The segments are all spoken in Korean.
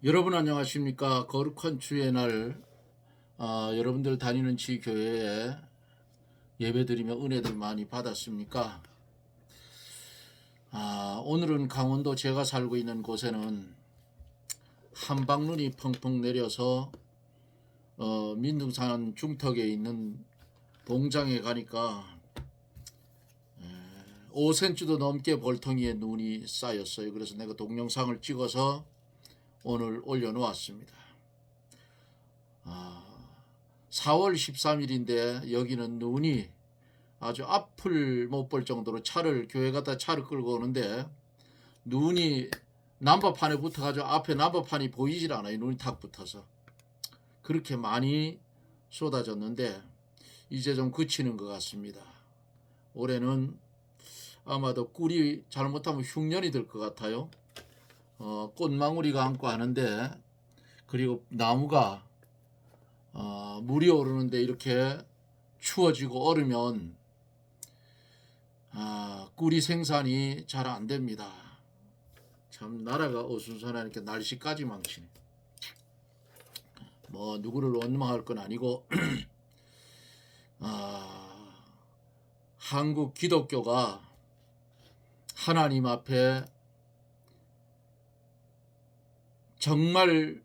여러분 안녕하십니까? 거룩한 주의 날 여러분들 다니는 지교회에 예배드리며 은혜들 많이 받았습니까? 오늘은 강원도 제가 살고 있는 곳에는 한방눈이 펑펑 내려서 민둥산 중턱에 있는 봉장에 가니까 5cm도 넘게 볼통이에 눈이 쌓였어요. 그래서 내가 동영상을 찍어서 오늘 올려놓았습니다. 4월 13일인데 여기는 눈이 아주 앞을 못 볼 정도로 교회 갔다 차를 끌고 오는데 눈이 난바판에 붙어가지고 앞에 난바판이 보이질 않아요. 눈이 탁 붙어서. 그렇게 많이 쏟아졌는데 이제 좀 그치는 것 같습니다. 올해는 아마도 꿀이 잘못하면 흉년이 될 것 같아요. 꽃망우리가 안고 하는데, 그리고 나무가 물이 오르는데 이렇게 추워지고 얼으면 꿀이 생산이 잘 안 됩니다. 참 나라가 어수선하니까 날씨까지 망치네. 뭐 누구를 원망할 건 아니고 한국 기독교가 하나님 앞에 정말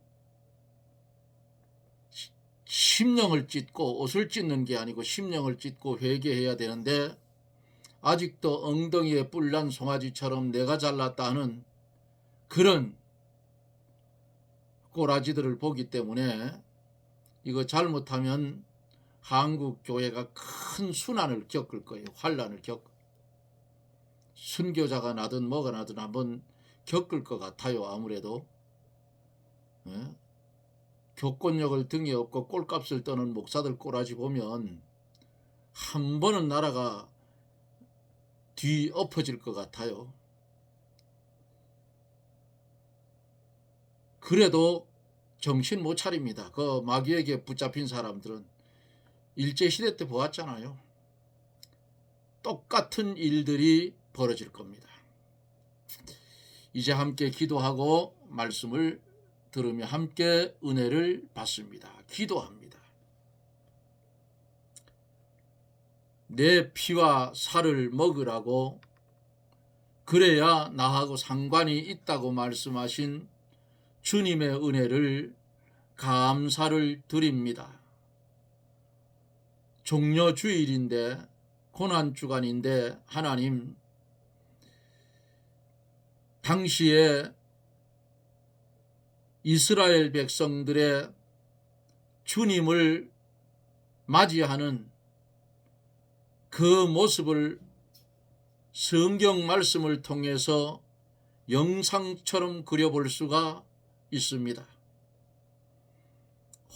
심령을 찢고, 옷을 찢는 게 아니고 심령을 찢고 회개해야 되는데 아직도 엉덩이에 뿔난 송아지처럼 내가 잘났다 하는 그런 꼬라지들을 보기 때문에 이거 잘못하면 한국 교회가 큰 순환을 겪을 거예요. 환란을 순교자가 나든 뭐가 나든 한번 겪을 것 같아요. 아무래도 교권력을 등에 업고 꼴값을 떠는 목사들 꼬라지 보면 한 번은 나라가 뒤엎어질 것 같아요. 그래도 정신 못 차립니다. 그 마귀에게 붙잡힌 사람들은 일제시대 때 보았잖아요. 똑같은 일들이 벌어질 겁니다. 이제 함께 기도하고 말씀을 들으며 함께 은혜를 받습니다. 기도합니다. 내 피와 살을 먹으라고, 그래야 나하고 상관이 있다고 말씀하신 주님의 은혜를 감사를 드립니다. 종려주일인데, 고난주간인데 하나님, 당시에 이스라엘 백성들의 주님을 맞이하는 그 모습을 성경 말씀을 통해서 영상처럼 그려볼 수가 있습니다.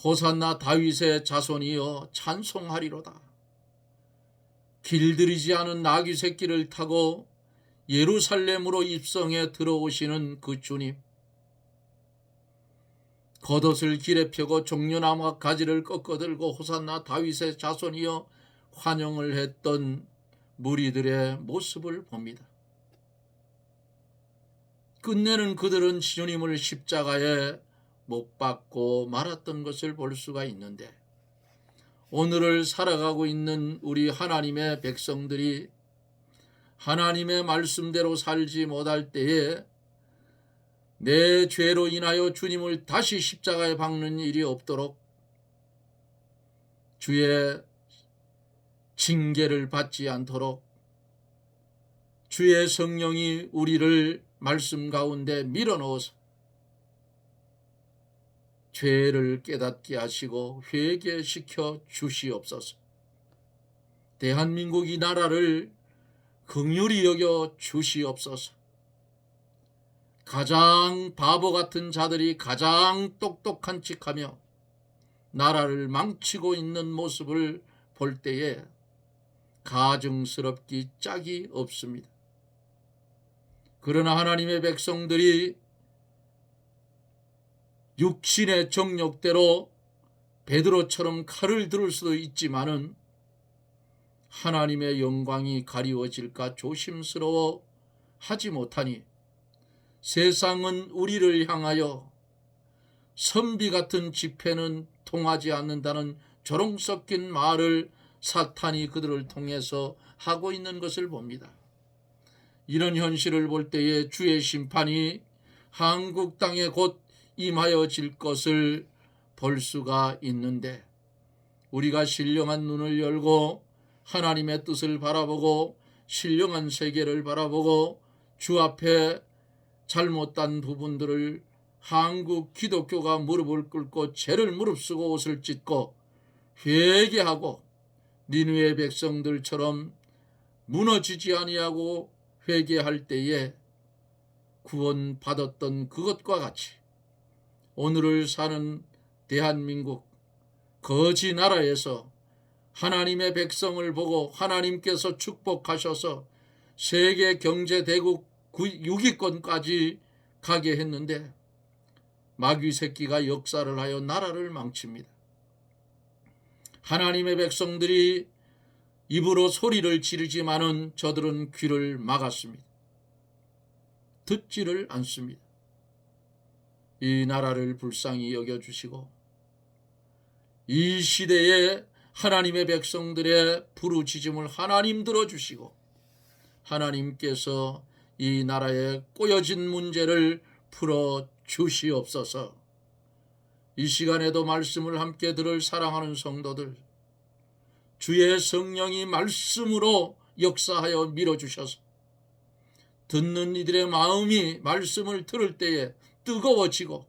호산나 다윗의 자손이여 찬송하리로다. 길들이지 않은 나귀 새끼를 타고 예루살렘으로 입성해 들어오시는 그 주님, 겉옷을 길에 펴고 종려나무와 가지를 꺾어들고 호산나 다윗의 자손이여 환영을 했던 무리들의 모습을 봅니다. 끝내는 그들은 주님을 십자가에 못 박고 말았던 것을 볼 수가 있는데, 오늘을 살아가고 있는 우리 하나님의 백성들이 하나님의 말씀대로 살지 못할 때에 내 죄로 인하여 주님을 다시 십자가에 박는 일이 없도록 주의 징계를 받지 않도록 주의 성령이 우리를 말씀 가운데 밀어넣어서 죄를 깨닫게 하시고 회개시켜 주시옵소서. 대한민국 이 나라를 긍휼히 여겨 주시옵소서. 가장 바보 같은 자들이 가장 똑똑한 척하며 나라를 망치고 있는 모습을 볼 때에 가증스럽기 짝이 없습니다. 그러나 하나님의 백성들이 육신의 정욕대로 베드로처럼 칼을 들을 수도 있지만은 하나님의 영광이 가리워질까 조심스러워 하지 못하니 세상은 우리를 향하여 선비 같은 집회는 통하지 않는다는 조롱 섞인 말을 사탄이 그들을 통해서 하고 있는 것을 봅니다. 이런 현실을 볼 때에 주의 심판이 한국 땅에 곧 임하여질 것을 볼 수가 있는데, 우리가 신령한 눈을 열고 하나님의 뜻을 바라보고 신령한 세계를 바라보고 주 앞에 잘못된 부분들을 한국 기독교가 무릎을 꿇고 죄를 무릅쓰고 옷을 찢고 회개하고 니느웨 백성들처럼 무너지지 아니하고 회개할 때에 구원받았던 그것과 같이 오늘을 사는 대한민국 거지 나라에서 하나님의 백성을 보고 하나님께서 축복하셔서 세계 경제 대국 6위권까지 가게 했는데 마귀 새끼가 역사를 하여 나라를 망칩니다. 하나님의 백성들이 입으로 소리를 지르지만은 저들은 귀를 막았습니다. 듣지를 않습니다. 이 나라를 불쌍히 여겨주시고 이 시대에 하나님의 백성들의 부르짖음을 하나님 들어주시고 하나님께서 이 나라의 꼬여진 문제를 풀어주시옵소서. 이 시간에도 말씀을 함께 들을 사랑하는 성도들, 주의 성령이 말씀으로 역사하여 밀어주셔서 듣는 이들의 마음이 말씀을 들을 때에 뜨거워지고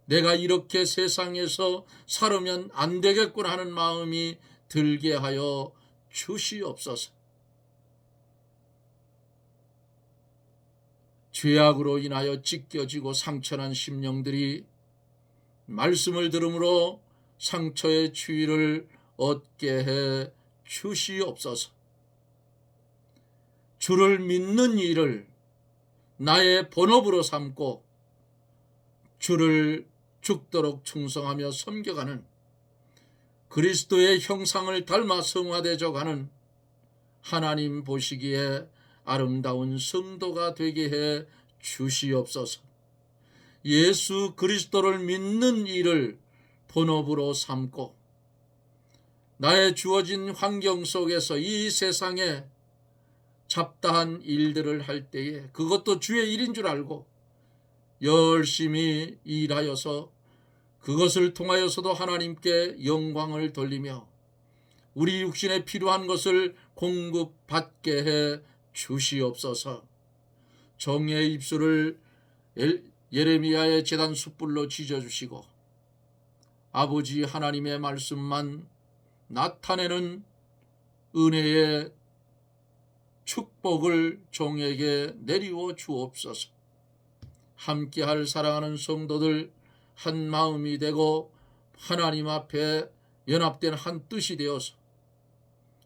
내가 이렇게 세상에서 살으면 안 되겠구나 하는 마음이 들게 하여 주시옵소서. 죄악으로 인하여 찢겨지고 상처난 심령들이 말씀을 들음으로 상처의 치유를 얻게 해 주시옵소서. 주를 믿는 일을 나의 본업으로 삼고 주를 죽도록 충성하며 섬겨가는 그리스도의 형상을 닮아 성화되어가는 하나님 보시기에 아름다운 성도가 되게 해 주시옵소서. 예수 그리스도를 믿는 일을 본업으로 삼고 나의 주어진 환경 속에서 이 세상에 잡다한 일들을 할 때에 그것도 주의 일인 줄 알고 열심히 일하여서 그것을 통하여서도 하나님께 영광을 돌리며 우리 육신에 필요한 것을 공급받게 해 주시옵소서. 정의 입술을 예레미야의 제단 숯불로 지져주시고 아버지 하나님의 말씀만 나타내는 은혜의 축복을 종에게 내리워 주옵소서. 함께할 사랑하는 성도들 한 마음이 되고 하나님 앞에 연합된 한 뜻이 되어서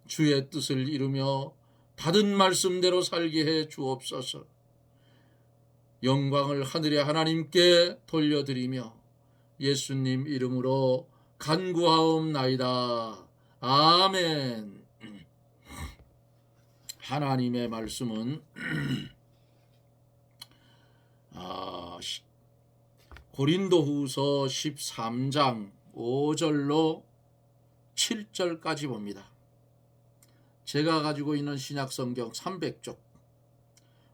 주의 뜻을 이루며 받은 말씀대로 살게 해 주옵소서. 영광을 하늘의 하나님께 돌려드리며 예수님 이름으로 간구하옵나이다. 아멘. 하나님의 말씀은 고린도후서 13장 5절로 7절까지 봅니다. 제가 가지고 있는 신약성경 300쪽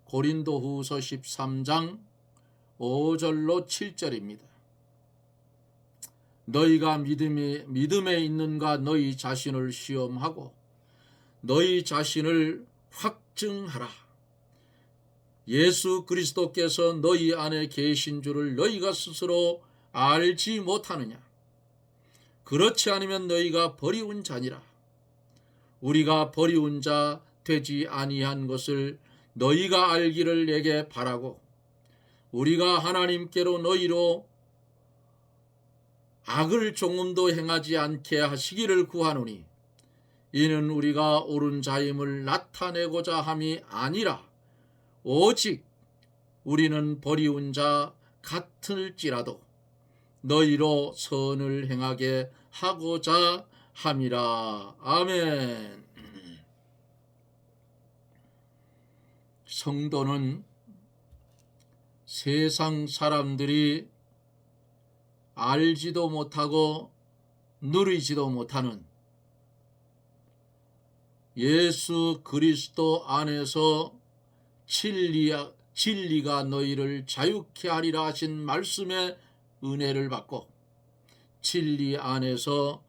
고린도후서 13장 5절로 7절입니다. 너희가 믿음에 있는가 너희 자신을 시험하고 너희 자신을 확증하라. 예수 그리스도께서 너희 안에 계신 줄을 너희가 스스로 알지 못하느냐? 그렇지 않으면 너희가 버리운 자니라. 우리가 버리운 자 되지 아니한 것을 너희가 알기를 내게 바라고 우리가 하나님께로 너희로 악을 조금도 행하지 않게 하시기를 구하노니 이는 우리가 옳은 자임을 나타내고자 함이 아니라 오직 우리는 버리운 자 같을지라도 너희로 선을 행하게 하고자 함이라. 아멘. 성도는 세상 사람들이 알지도 못하고 누리지도 못하는 예수 그리스도 안에서 진리가 너희를 자유케 하리라 하신 말씀의 은혜를 받고 진리 안에서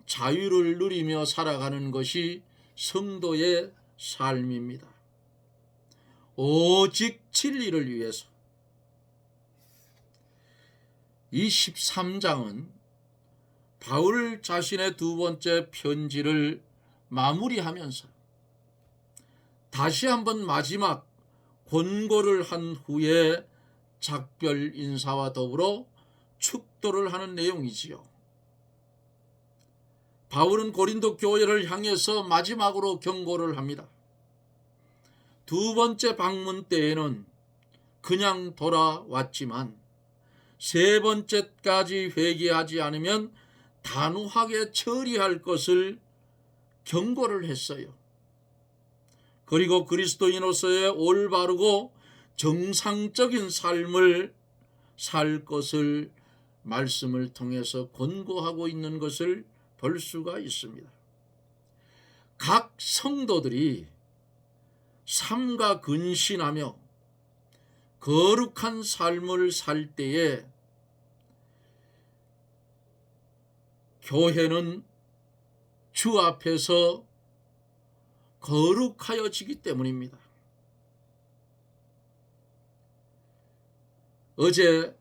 자유를 누리며 살아가는 것이 성도의 삶입니다. 오직 진리를 위해서. 이 13장은 바울 자신의 두 번째 편지를 마무리하면서 다시 한번 마지막 권고를 한 후에 작별 인사와 더불어 축도를 하는 내용이지요. 바울은 고린도 교회를 향해서 마지막으로 경고를 합니다. 두 번째 방문 때에는 그냥 돌아왔지만 세 번째까지 회개하지 않으면 단호하게 처리할 것을 경고를 했어요. 그리고 그리스도인으로서의 올바르고 정상적인 삶을 살 것을 말씀을 통해서 권고하고 있는 것을 볼 수가 있습니다. 각 성도들이 삼가 근신하며 거룩한 삶을 살 때에 교회는 주 앞에서 거룩하여지기 때문입니다. 어제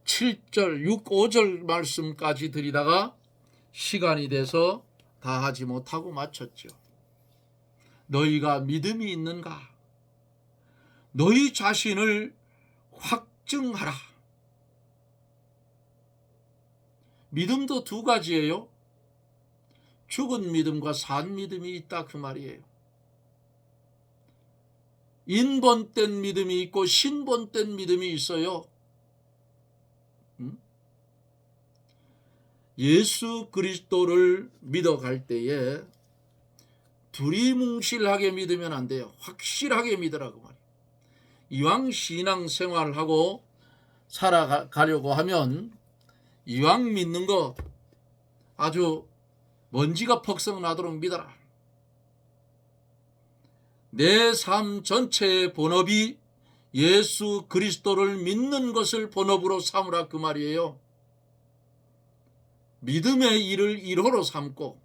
7절, 6, 5절 말씀까지 드리다가 시간이 돼서 다 하지 못하고 마쳤죠. 너희가 믿음이 있는가? 너희 자신을 확증하라. 믿음도 두 가지예요. 죽은 믿음과 산 믿음이 있다 그 말이에요. 인본된 믿음이 있고 신본된 믿음이 있어요. 예수 그리스도를 믿어갈 때에 두리뭉실하게 믿으면 안 돼요. 확실하게 믿으라고 말이에요. 이왕 신앙 생활하고 살아가려고 하면 이왕 믿는 거 아주 먼지가 퍽썩 나도록 믿어라. 내 삶 전체의 본업이 예수 그리스도를 믿는 것을 본업으로 삼으라 그 말이에요. 믿음의 일을 일호로 삼고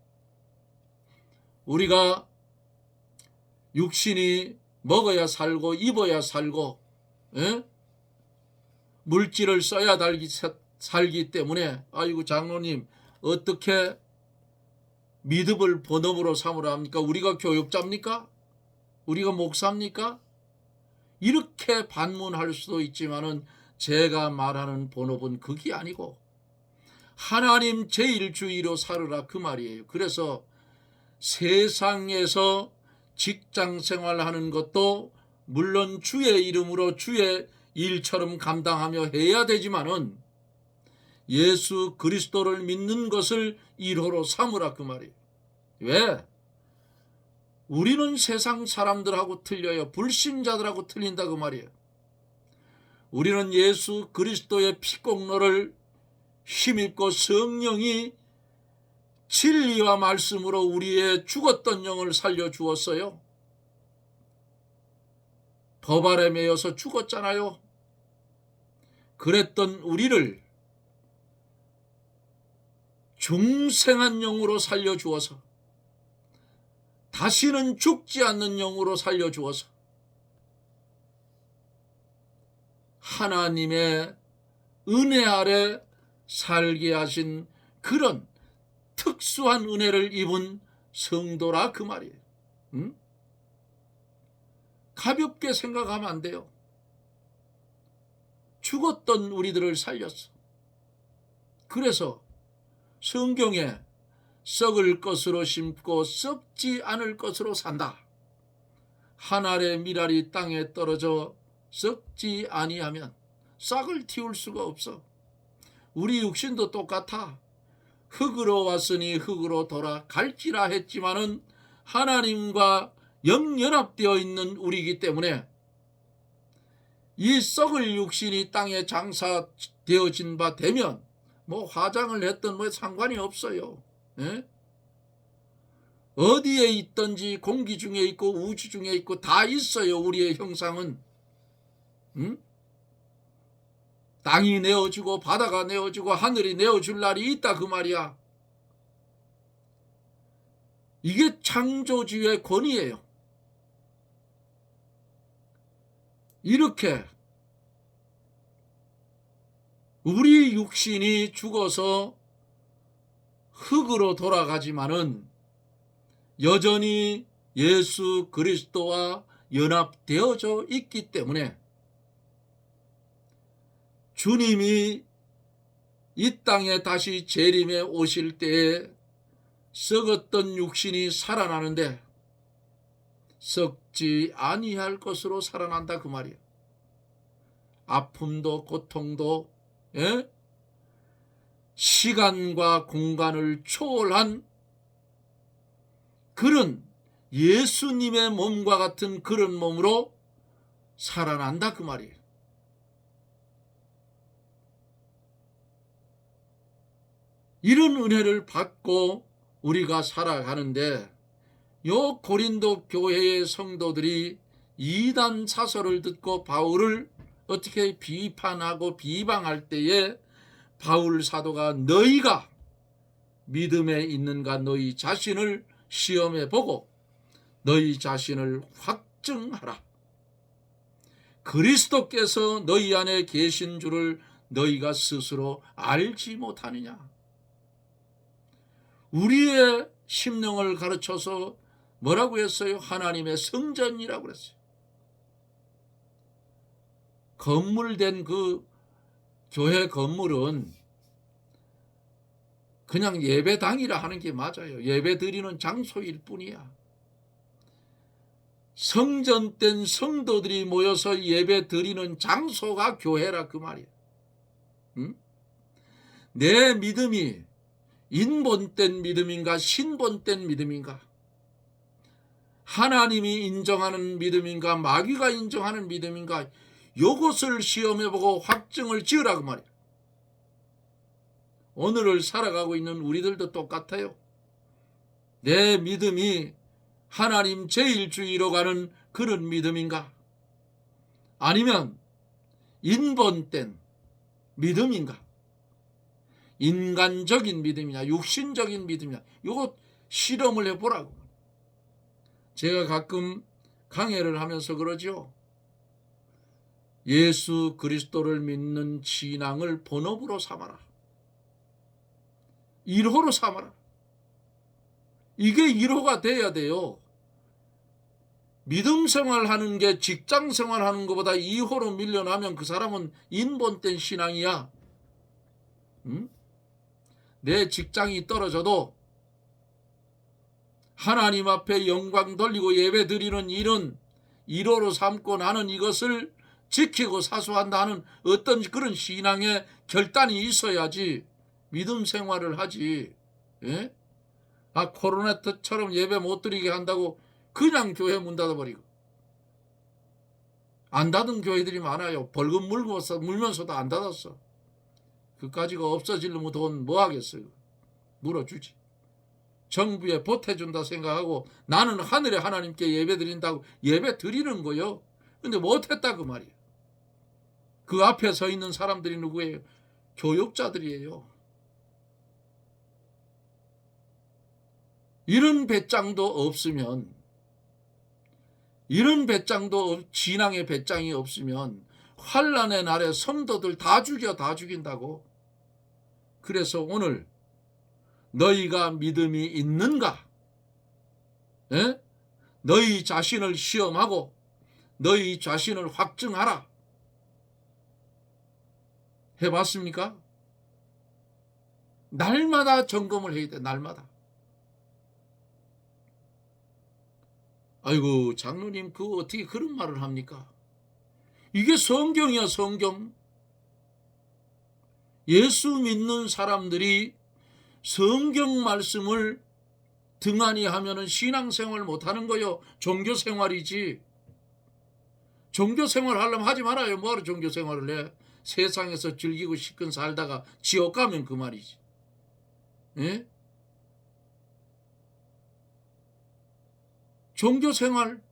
우리가 육신이 먹어야 살고 입어야 살고 물질을 써야 살기 때문에 아이고 장로님 어떻게 믿음을 본업으로 삼으라 합니까? 우리가 교육자입니까? 우리가 목사입니까? 이렇게 반문할 수도 있지만은 제가 말하는 본업은 그게 아니고 하나님 제1주의로 살으라 그 말이에요. 그래서 세상에서 직장 생활하는 것도 물론 주의 이름으로 주의 일처럼 감당하며 해야 되지만은 예수 그리스도를 믿는 것을 일호로 삼으라 그 말이에요. 왜? 우리는 세상 사람들하고 틀려요. 불신자들하고 틀린다 그 말이에요. 우리는 예수 그리스도의 피공로를 힘입고 성령이 진리와 말씀으로 우리의 죽었던 영을 살려주었어요. 법 아래 매여서 죽었잖아요. 그랬던 우리를 중생한 영으로 살려주어서 다시는 죽지 않는 영으로 살려주어서 하나님의 은혜 아래 살게 하신 그런 특수한 은혜를 입은 성도라 그 말이에요. 가볍게 생각하면 안 돼요. 죽었던 우리들을 살렸어. 그래서 성경에 썩을 것으로 심고 썩지 않을 것으로 산다. 한 알의 밀알이 땅에 떨어져 썩지 아니하면 싹을 틔울 수가 없어. 우리 육신도 똑같아. 흙으로 왔으니 흙으로 돌아갈지라 했지만은 하나님과 영연합되어 있는 우리이기 때문에 이 썩을 육신이 땅에 장사되어진 바 되면 뭐 화장을 했던 뭐 상관이 없어요. 예? 어디에 있든지 공기 중에 있고 우주 중에 있고 다 있어요. 우리의 형상은. 응? 땅이 내어주고 바다가 내어주고 하늘이 내어줄 날이 있다 그 말이야. 이게 창조주의 권위예요. 이렇게 우리 육신이 죽어서 흙으로 돌아가지만은 여전히 예수 그리스도와 연합되어져 있기 때문에 주님이 이 땅에 다시 재림해 오실 때에 썩었던 육신이 살아나는데 썩지 아니할 것으로 살아난다 그 말이야. 아픔도 고통도 시간과 공간을 초월한 그런 예수님의 몸과 같은 그런 몸으로 살아난다 그 말이에요. 이런 은혜를 받고 우리가 살아가는데 요 고린도 교회의 성도들이 이단 사설을 듣고 바울을 어떻게 비판하고 비방할 때에 바울 사도가 너희가 믿음에 있는가 너희 자신을 시험해 보고 너희 자신을 확증하라. 그리스도께서 너희 안에 계신 줄을 너희가 스스로 알지 못하느냐. 우리의 심령을 가르쳐서 뭐라고 했어요? 하나님의 성전이라고 그랬어요. 건물된 그 교회 건물은 그냥 예배당이라 하는 게 맞아요. 예배 드리는 장소일 뿐이야. 성전된 성도들이 모여서 예배 드리는 장소가 교회라 그 말이야. 응? 내 믿음이 인본된 믿음인가 신본된 믿음인가, 하나님이 인정하는 믿음인가 마귀가 인정하는 믿음인가, 요것을 시험해보고 확증을 지으라 그 말이야. 오늘을 살아가고 있는 우리들도 똑같아요. 내 믿음이 하나님 제일주의로 가는 그런 믿음인가, 아니면 인본된 믿음인가, 인간적인 믿음이냐 육신적인 믿음이냐, 요거 실험을 해보라고. 제가 가끔 강해를 하면서 그러죠. 예수 그리스도를 믿는 신앙을 본업으로 삼아라. 일호로 삼아라. 이게 일호가 돼야 돼요. 믿음 생활하는 게 직장 생활하는 것보다 2호로 밀려나면 그 사람은 인본된 신앙이야. 응? 내 직장이 떨어져도 하나님 앞에 영광 돌리고 예배 드리는 일은 1호로 삼고 나는 이것을 지키고 사수한다는 어떤 그런 신앙의 결단이 있어야지 믿음 생활을 하지. 예? 코로나 때처럼 예배 못 드리게 한다고 그냥 교회 문 닫아버리고. 안 닫은 교회들이 많아요. 벌금 물면서도 안 닫았어. 그까지가 없어지려면 돈 뭐 하겠어요. 물어주지. 정부에 보태준다 생각하고 나는 하늘의 하나님께 예배 드린다고 예배 드리는 거요. 근데 못했다 그 말이에요. 그 앞에 서 있는 사람들이 누구예요? 교육자들이에요. 이런 배짱도 없으면, 이런 배짱도 진앙의 배짱이 없으면 환난의 날에 성도들 다 죽인다고. 그래서 오늘 너희가 믿음이 있는가? 에? 너희 자신을 시험하고 너희 자신을 확증하라. 해봤습니까? 날마다 점검을 해야 돼. 날마다. 아이고 장로님 그거 어떻게 그런 말을 합니까? 이게 성경이야 성경. 예수 믿는 사람들이 성경 말씀을 등한히 하면은 신앙생활 못하는 거요. 종교생활이지. 종교 생활 하려면 하지 말아요. 뭐하러 종교 생활을 해. 세상에서 즐기고 시큰 살다가 지옥 가면 그 말이지. 예? 종교 생활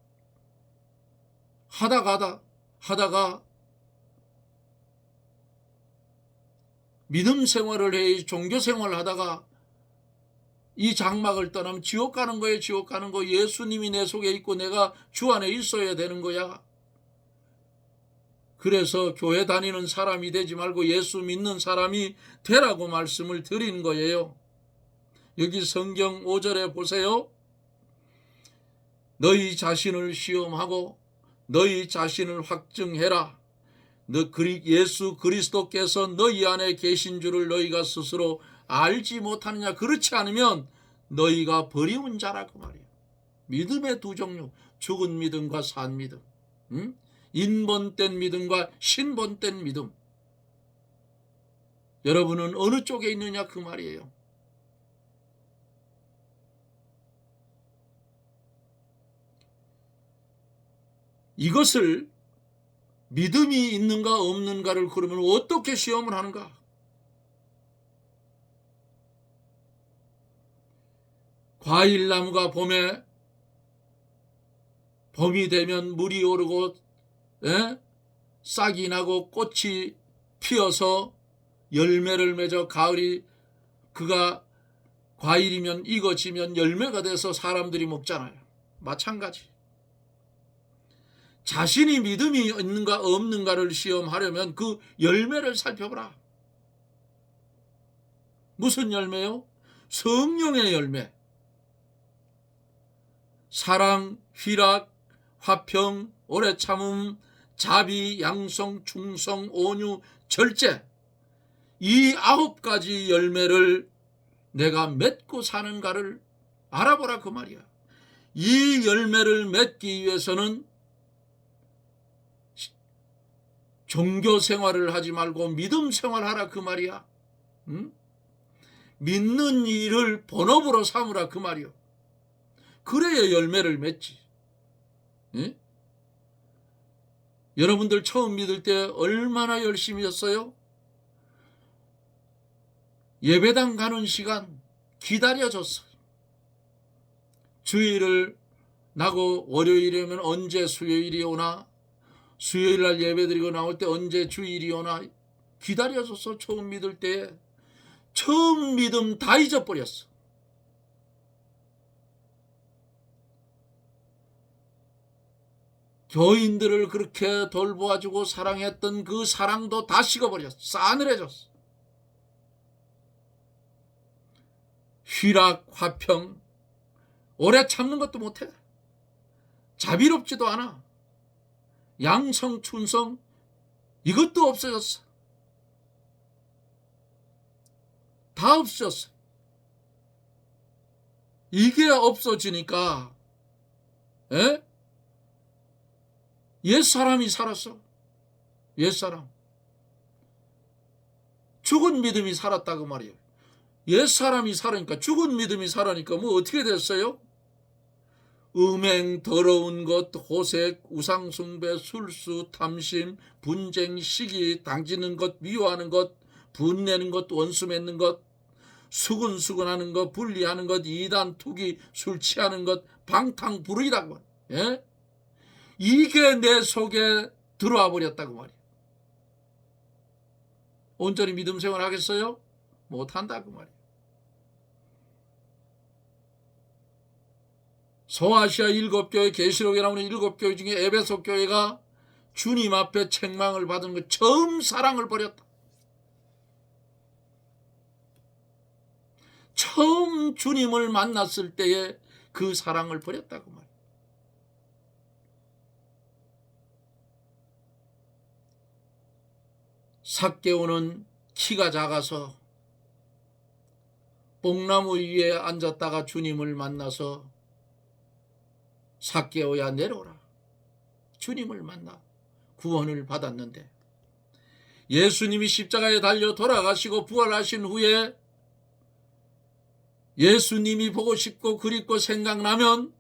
하다가 믿음 생활을 해. 종교 생활을 하다가 이 장막을 떠나면 지옥 가는 거예요. 지옥 가는 거. 예수님이 내 속에 있고 내가 주 안에 있어야 되는 거야. 그래서 교회 다니는 사람이 되지 말고 예수 믿는 사람이 되라고 말씀을 드린 거예요. 여기 성경 5절에 보세요. 너희 자신을 시험하고 너희 자신을 확증해라. 예수 그리스도께서 너희 안에 계신 줄을 너희가 스스로 알지 못하느냐. 그렇지 않으면 너희가 버리운 자라고 말이에요. 믿음의 두 종류, 죽은 믿음과 산 믿음, 인본된 믿음과 신본된 믿음. 여러분은 어느 쪽에 있느냐 그 말이에요. 이것을 믿음이 있는가 없는가를 그러면 어떻게 시험을 하는가? 과일나무가 봄이 되면 물이 오르고 싹이 나고 꽃이 피어서 열매를 맺어 가을이 그가 과일이면 익어지면 열매가 돼서 사람들이 먹잖아요. 마찬가지. 자신이 믿음이 있는가 없는가를 시험하려면 그 열매를 살펴보라. 무슨 열매요? 성령의 열매. 사랑, 희락, 화평, 오래 참음, 자비, 양성, 충성, 온유, 절제. 이 9가지 열매를 내가 맺고 사는가를 알아보라 그 말이야. 이 열매를 맺기 위해서는 종교 생활을 하지 말고 믿음 생활하라 그 말이야. 믿는 일을 본업으로 삼으라 그 말이야. 그래야 열매를 맺지. 여러분들 처음 믿을 때 얼마나 열심히 했어요? 예배당 가는 시간 기다려줬어요. 주일을 나고 월요일이면 언제 수요일이 오나, 수요일날 예배드리고 나올 때 언제 주일이 오나 기다려줬어. 처음 믿을 때. 처음 믿음 다 잊어버렸어. 교인들을 그렇게 돌보아주고 사랑했던 그 사랑도 다 식어버렸어. 싸늘해졌어. 희락, 화평, 오래 참는 것도 못해. 자비롭지도 않아. 양성, 충성, 이것도 없어졌어. 다 없어졌어. 이게 없어지니까 옛사람이 살았어. 옛사람. 죽은 믿음이 살았다고 말이에요. 옛사람이 살으니까, 죽은 믿음이 살으니까 뭐 어떻게 됐어요? 음행, 더러운 것, 호색, 우상숭배, 술수, 탐심, 분쟁, 시기, 당지는 것, 미워하는 것, 분내는 것, 원수 맺는 것, 수근수근하는 것, 분리하는 것, 이단, 투기, 술 취하는 것, 방탕불의라고 말이에요. 이게 내 속에 들어와 버렸다고 말이에요. 온전히 믿음 생활 하겠어요? 못한다고 말이에요. 소아시아 7교회, 계시록에 나오는 7교회 중에 에베소 교회가 주님 앞에 책망을 받은 것, 처음 사랑을 버렸다. 처음 주님을 만났을 때에 그 사랑을 버렸다고 말이에요. 삭개오는 키가 작아서 뽕나무 위에 앉았다가 주님을 만나서 삭개오야 내려오라. 주님을 만나 구원을 받았는데, 예수님이 십자가에 달려 돌아가시고 부활하신 후에 예수님이 보고 싶고 그립고 생각나면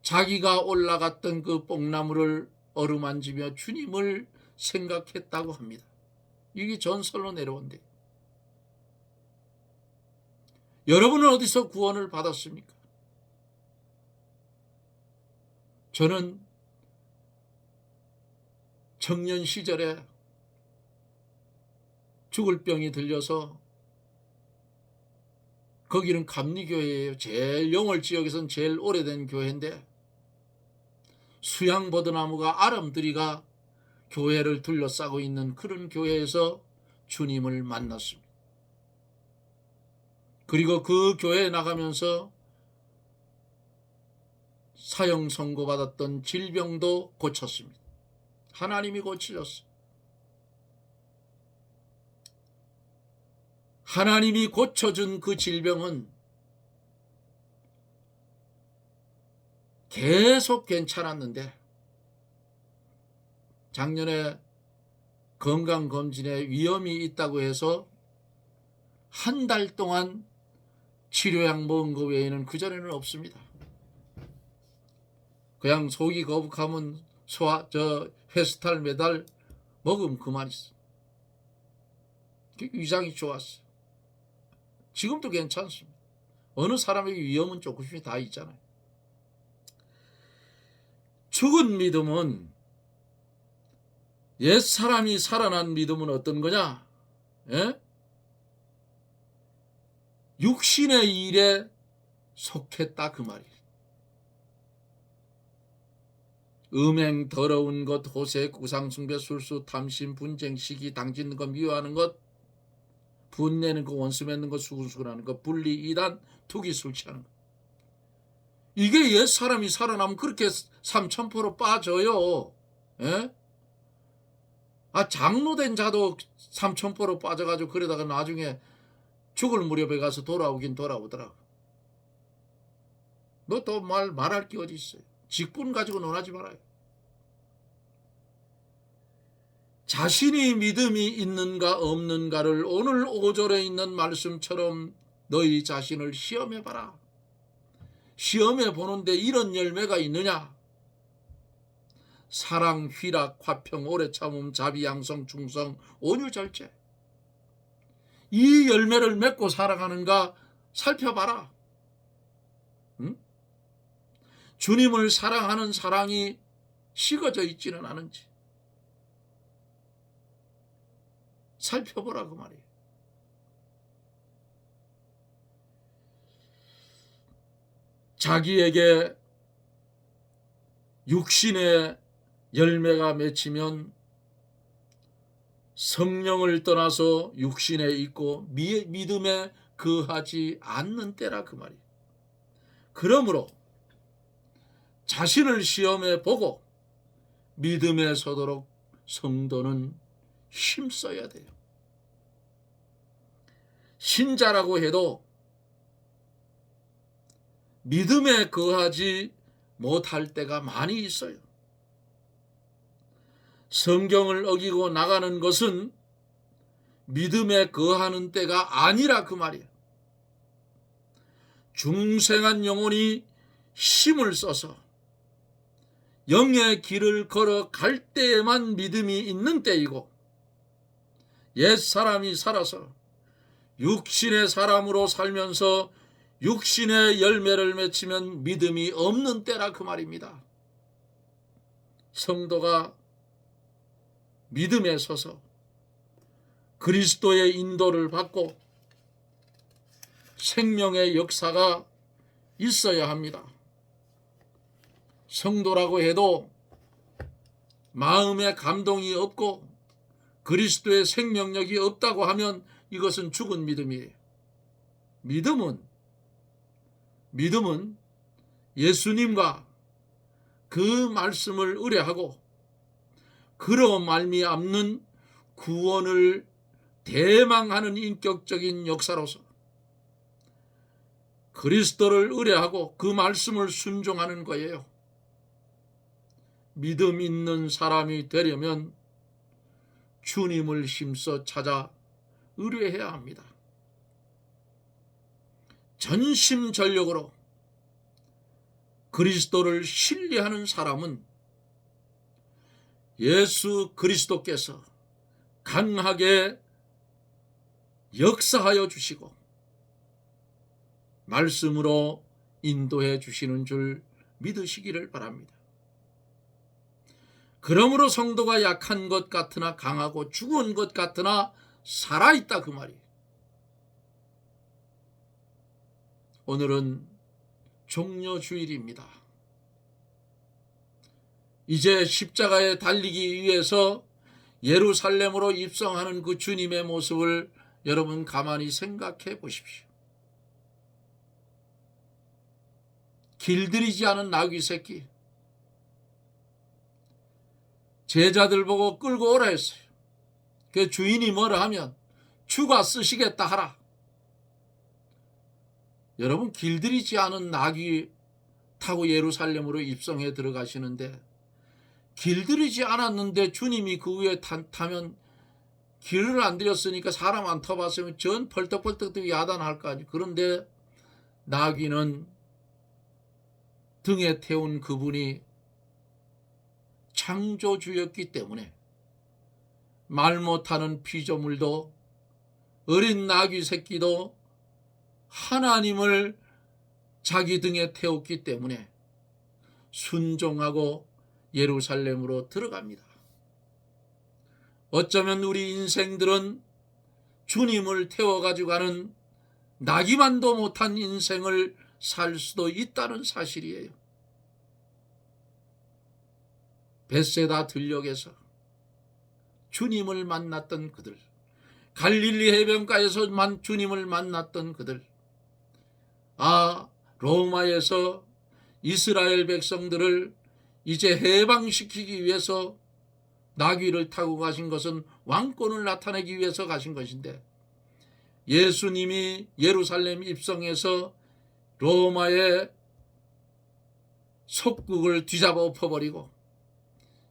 자기가 올라갔던 그 뽕나무를 어루만지며 주님을 생각했다고 합니다. 이게 전설로 내려온대. 여러분은 어디서 구원을 받았습니까? 저는 청년 시절에 죽을 병이 들려서, 거기는 감리교회예요. 제일 영월 지역에서는 제일 오래된 교회인데, 수양버드나무가 아람들이가 교회를 둘러싸고 있는 그런 교회에서 주님을 만났습니다. 그리고 그 교회에 나가면서 사형 선고받았던 질병도 고쳤습니다. 하나님이 고치셨어요. 하나님이 고쳐준 그 질병은 계속 괜찮았는데, 작년에 건강검진에 위험이 있다고 해서 한 달 동안 치료약 먹은 거 외에는 그전에는 없습니다. 그냥 속이 거북하면 회스탈 메달 먹으면 그만 있어. 위장이 좋았어. 지금도 괜찮습니다. 어느 사람에게 위험은 조금씩 다 있잖아요. 죽은 믿음은, 옛 사람이 살아난 믿음은 어떤 거냐? 예? 육신의 일에 속했다 그 말이에요. 음행, 더러운 것, 호색, 우상숭배, 술수, 탐심, 분쟁, 시기, 당짓는 것, 미워하는 것, 분내는 것, 원수 맺는 것, 수군수군하는 것, 분리, 이단, 투기, 술 취하는 것. 이게 옛 사람이 살아나면 그렇게 3000% 빠져요. 예? 장로된 자도 3000% 빠져가지고 그러다가 나중에 죽을 무렵에 가서 돌아오긴 돌아오더라고. 너 또 말할 게 어디 있어요. 직분 가지고 논하지 말아요. 자신이 믿음이 있는가 없는가를 오늘 5절에 있는 말씀처럼 너희 자신을 시험해봐라. 시험해 보는데 이런 열매가 있느냐? 사랑, 희락, 화평, 오래 참음, 자비, 양성, 충성, 온유, 절제. 이 열매를 맺고 살아가는가 살펴봐라. 응? 주님을 사랑하는 사랑이 식어져 있지는 않은지 살펴보라 그 말이에요. 자기에게 육신의 열매가 맺히면 성령을 떠나서 육신에 있고 믿음에 거하지 않는 때라 그 말이에요. 그러므로 자신을 시험해 보고 믿음에 서도록 성도는 힘써야 돼요. 신자라고 해도 믿음에 거하지 못할 때가 많이 있어요. 성경을 어기고 나가는 것은 믿음에 거하는 때가 아니라 그 말이에요. 중생한 영혼이 힘을 써서 영의 길을 걸어갈 때에만 믿음이 있는 때이고, 옛사람이 살아서 육신의 사람으로 살면서 육신의 열매를 맺히면 믿음이 없는 때라 그 말입니다. 성도가 믿음에 서서 그리스도의 인도를 받고 생명의 역사가 있어야 합니다. 성도라고 해도 마음에 감동이 없고 그리스도의 생명력이 없다고 하면 이것은 죽은 믿음이에요. 믿음은 예수님과 그 말씀을 의뢰하고 그로 말미암는 구원을 대망하는 인격적인 역사로서 그리스도를 의뢰하고 그 말씀을 순종하는 거예요. 믿음 있는 사람이 되려면 주님을 힘써 찾아 의뢰해야 합니다. 전심전력으로 그리스도를 신뢰하는 사람은 예수 그리스도께서 강하게 역사하여 주시고 말씀으로 인도해 주시는 줄 믿으시기를 바랍니다. 그러므로 성도가 약한 것 같으나 강하고 죽은 것 같으나 살아있다, 그 말이에요. 오늘은 종려주일입니다. 이제 십자가에 달리기 위해서 예루살렘으로 입성하는 그 주님의 모습을 여러분 가만히 생각해 보십시오. 길들이지 않은 나귀 새끼, 제자들 보고 끌고 오라 했어요. 그 주인이 뭐라 하면 주가 쓰시겠다 하라. 여러분, 길들이지 않은 나귀 타고 예루살렘으로 입성해 들어가시는데, 길들이지 않았는데 주님이 그 위에 타면 길을 안 들였으니까 사람 안 타봤으면 전 펄떡펄떡 야단할 거 아니에요. 그런데 나귀는 등에 태운 그분이 창조주였기 때문에 말 못하는 피조물도 어린 나귀 새끼도 하나님을 자기 등에 태웠기 때문에 순종하고 예루살렘으로 들어갑니다. 어쩌면 우리 인생들은 주님을 태워가지고 가는 나기만도 못한 인생을 살 수도 있다는 사실이에요. 벳세다 들녘에서 주님을 만났던 그들, 갈릴리 해변가에서만 주님을 만났던 그들, 로마에서 이스라엘 백성들을 이제 해방시키기 위해서 나귀를 타고 가신 것은 왕권을 나타내기 위해서 가신 것인데, 예수님이 예루살렘 입성해서 로마의 속국을 뒤잡아 엎어버리고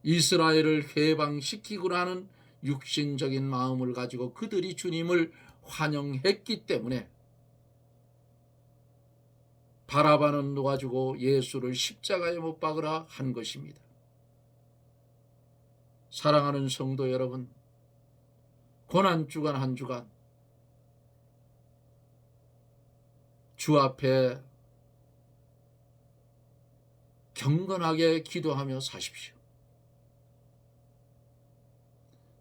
이스라엘을 해방시키고자 하는 육신적인 마음을 가지고 그들이 주님을 환영했기 때문에 바라바는 놓아주고 예수를 십자가에 못 박으라 한 것입니다. 사랑하는 성도 여러분, 고난주간 한 주간 주 앞에 경건하게 기도하며 사십시오.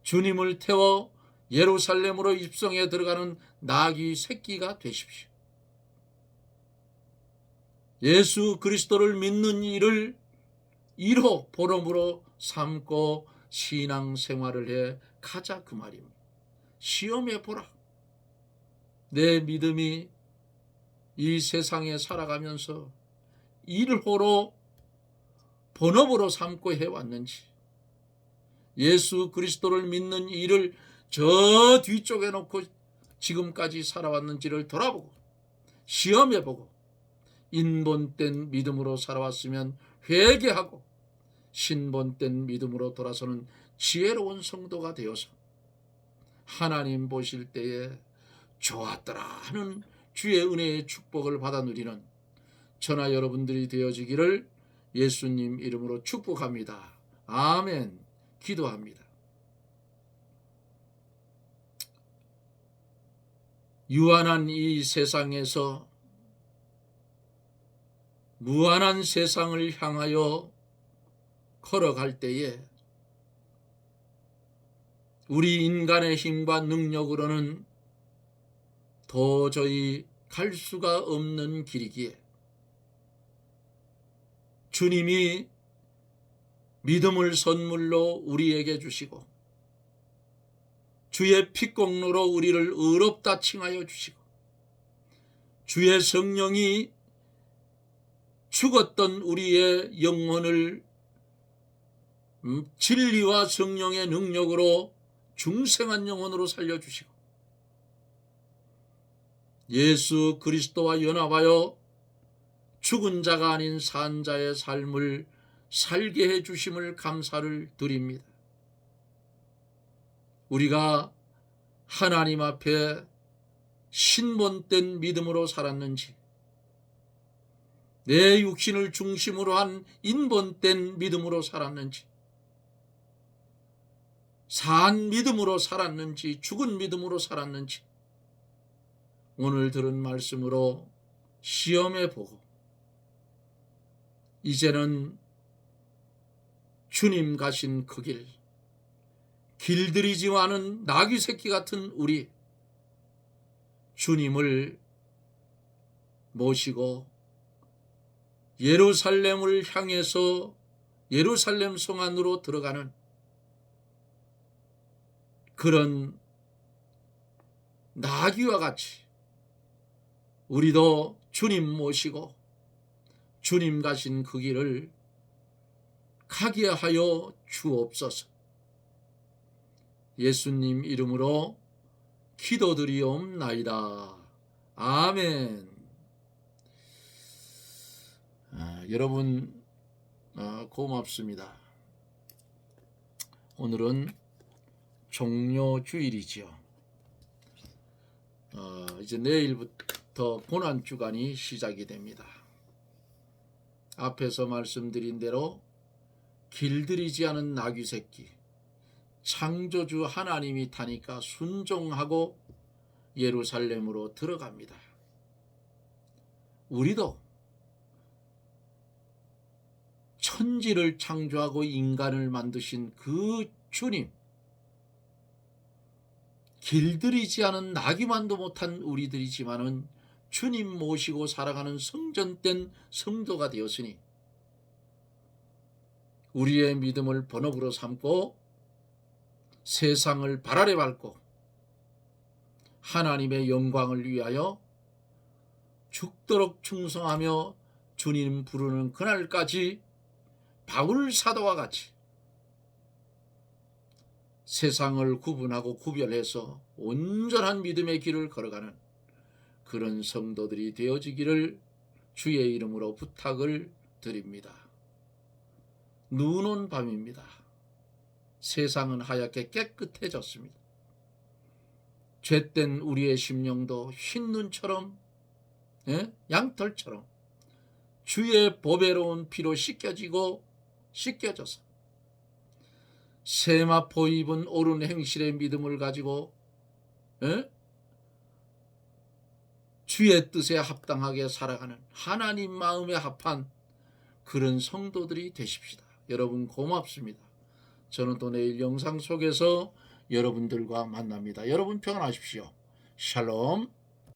주님을 태워 예루살렘으로 입성해 들어가는 나귀 새끼가 되십시오. 예수 그리스도를 믿는 일을 일호 보름으로 삼고 신앙생활을 해 가자, 그 말입니다. 시험해 보라. 내 믿음이 이 세상에 살아가면서 일호로 본업으로 삼고 해왔는지, 예수 그리스도를 믿는 일을 저 뒤쪽에 놓고 지금까지 살아왔는지를 돌아보고 시험해보고 인본된 믿음으로 살아왔으면 회개하고 신본된 믿음으로 돌아서는 지혜로운 성도가 되어서 하나님 보실 때에 좋았더라 하는 주의 은혜의 축복을 받아 누리는 저나 여러분들이 되어지기를 예수님 이름으로 축복합니다. 아멘. 기도합니다. 유한한 이 세상에서 무한한 세상을 향하여 걸어갈 때에 우리 인간의 힘과 능력으로는 도저히 갈 수가 없는 길이기에 주님이 믿음을 선물로 우리에게 주시고 주의 피공로로 우리를 의롭다 칭하여 주시고 주의 성령이 죽었던 우리의 영혼을 진리와 성령의 능력으로 중생한 영혼으로 살려주시고 예수 그리스도와 연합하여 죽은 자가 아닌 산 자의 삶을 살게 해주심을 감사를 드립니다. 우리가 하나님 앞에 신본된 믿음으로 살았는지, 내 육신을 중심으로 한 인본된 믿음으로 살았는지, 산 믿음으로 살았는지, 죽은 믿음으로 살았는지 오늘 들은 말씀으로 시험해 보고, 이제는 주님 가신 그 길, 길들이지 않은 나귀 새끼 같은 우리 주님을 모시고 예루살렘을 향해서 예루살렘 성 안으로 들어가는 그런 나귀와 같이 우리도 주님 모시고 주님 가신 그 길을 가게 하여 주옵소서. 예수님 이름으로 기도드리옵나이다. 아멘. 여러분 고맙습니다. 오늘은 종료주일이지요. 이제 내일부터 고난주간이 시작이 됩니다. 앞에서 말씀드린 대로 길들이지 않은 나귀 새끼, 창조주 하나님이 타니까 순종하고 예루살렘으로 들어갑니다. 우리도 천지를 창조하고 인간을 만드신 그 주님, 길들이지 않은 나귀만도 못한 우리들이지만은 주님 모시고 살아가는 성전된 성도가 되었으니 우리의 믿음을 본업으로 삼고 세상을 발 아래 밟고 하나님의 영광을 위하여 죽도록 충성하며 주님 부르는 그날까지 바울 사도와 같이 세상을 구분하고 구별해서 온전한 믿음의 길을 걸어가는 그런 성도들이 되어지기를 주의 이름으로 부탁을 드립니다. 눈 온 밤입니다. 세상은 하얗게 깨끗해졌습니다. 죄된 우리의 심령도 흰 눈처럼, 양털처럼 주의 보배로운 피로 씻겨져서 세마포 입은 옳은 행실의 믿음을 가지고 주의 뜻에 합당하게 살아가는 하나님 마음에 합한 그런 성도들이 되십시다. 여러분 고맙습니다. 저는 또 내일 영상 속에서 여러분들과 만납니다. 여러분 평안하십시오. 샬롬.